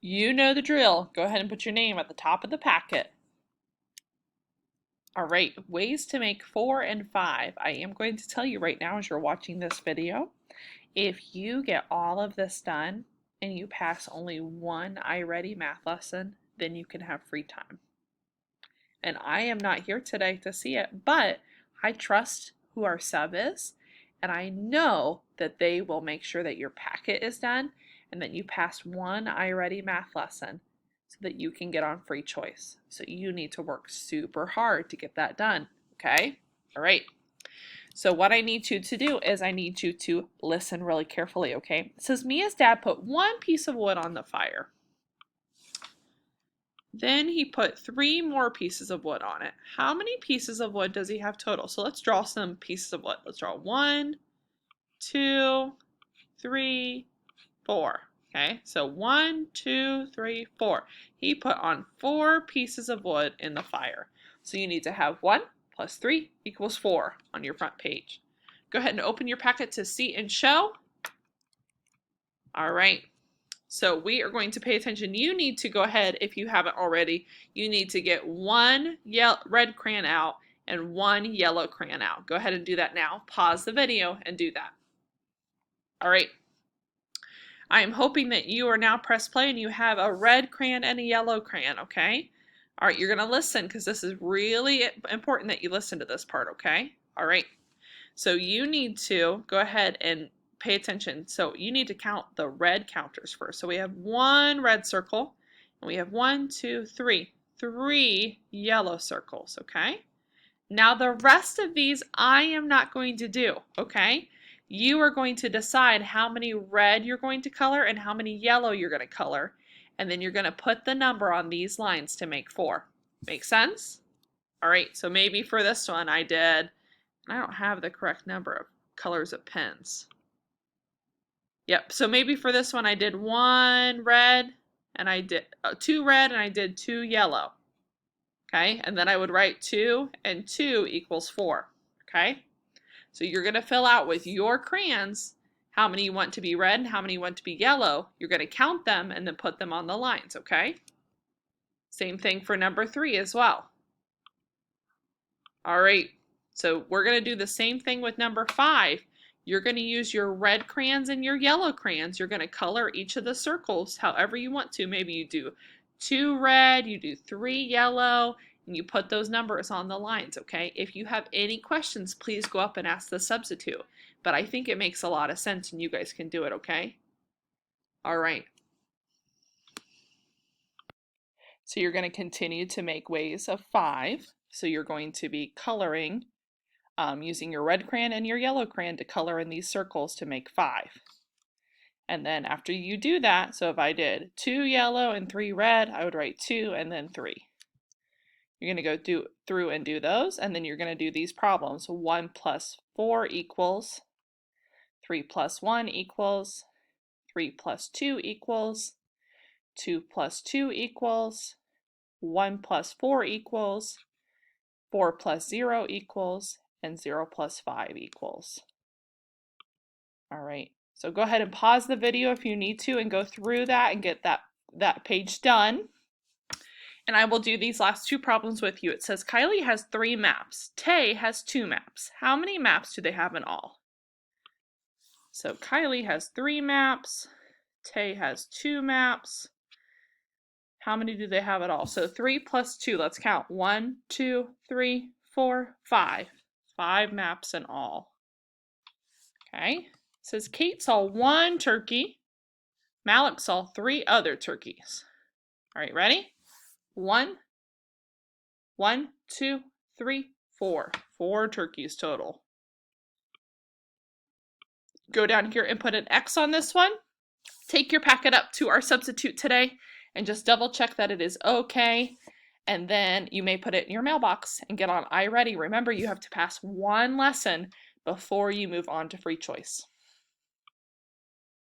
You know the drill. Go ahead and put your name at the top of the packet. All right, ways to make 4 and 5. I am going to tell you right now as you're watching this video, if you get all of this done and you pass only one iReady math lesson, then you can have free time. And I am not here today to see it, but I trust who our sub is, and I know that they will make sure that your packet is done and that you pass one iReady math lesson so that you can get on free choice. So you need to work super hard to get that done, okay? All right. So what I need you to do is I need you to listen really carefully, okay? It says Mia's dad put one piece of wood on the fire. Then he put 3 more pieces of wood on it. How many pieces of wood does he have total? So let's draw some pieces of wood. Let's draw 1, 2, 3, 4. Okay, so 1, 2, 3, 4. He put on 4 pieces of wood in the fire. So you need to have 1 plus 3 equals 4 on your front page. Go ahead and open your packet to see and show. All right. So we are going to pay attention. You need to go ahead, if you haven't already, you need to get one red crayon out and one yellow crayon out. Go ahead and do that now. Pause the video and do that. All right. I am hoping that you are now press play and you have a red crayon and a yellow crayon, okay? All right, you're going to listen because this is really important that you listen to this part, okay? All right. So you need to go ahead and pay attention. So you need to count the red counters first. So we have 1 red circle, and we have 1, 2, 3, 3 yellow circles, okay? Now the rest of these I am not going to do, okay? You are going to decide how many red you're going to color and how many yellow you're going to color, and then you're going to put the number on these lines to make 4. Make sense? All right, so maybe for this one I don't have the correct number of colors of pens. Yep, so maybe for this one I did 1 red and I did 2 red and I did 2 yellow. Okay, and then I would write 2 and 2 equals 4. Okay, so you're going to fill out with your crayons how many you want to be red and how many you want to be yellow. You're going to count them and then put them on the lines, okay? Same thing for number 3 as well. All right, so we're going to do the same thing with number 5. You're going to use your red crayons and your yellow crayons. You're going to color each of the circles however you want to. Maybe you do 2 red, you do 3 yellow, and you put those numbers on the lines, okay? If you have any questions, please go up and ask the substitute. But I think it makes a lot of sense and you guys can do it, okay? All right. So you're going to continue to make ways of 5. So you're going to be coloring using your red crayon and your yellow crayon to color in these circles to make 5. And then after you do that, so if I did 2 yellow and 3 red, I would write 2 and then 3. You're going to go through and do those, and then you're going to do these problems. 1 plus 4 equals, 3 plus 1 equals, 3 plus 2 equals, 2 plus 2 equals, 1 plus 4 equals, 4 plus 0 equals, and 0 plus 5 equals. All right, so go ahead and pause the video if you need to and go through that and get that page done. And I will do these last 2 problems with you. It says Kylie has 3 maps. Tay has 2 maps. How many maps do they have in all? So Kylie has 3 maps. Tay has 2 maps. How many do they have at all? So 3 plus 2, let's count. 1, 2, 3, 4, 5. 5 maps in all. Okay. It says Kate saw 1 turkey. Malik saw 3 other turkeys. All right, ready? 1, 2, 3, 4. 4 turkeys total. Go down here and put an X on this one. Take your packet up to our substitute today and just double check that it is okay. And then you may put it in your mailbox and get on iReady. Remember, you have to pass 1 lesson before you move on to free choice.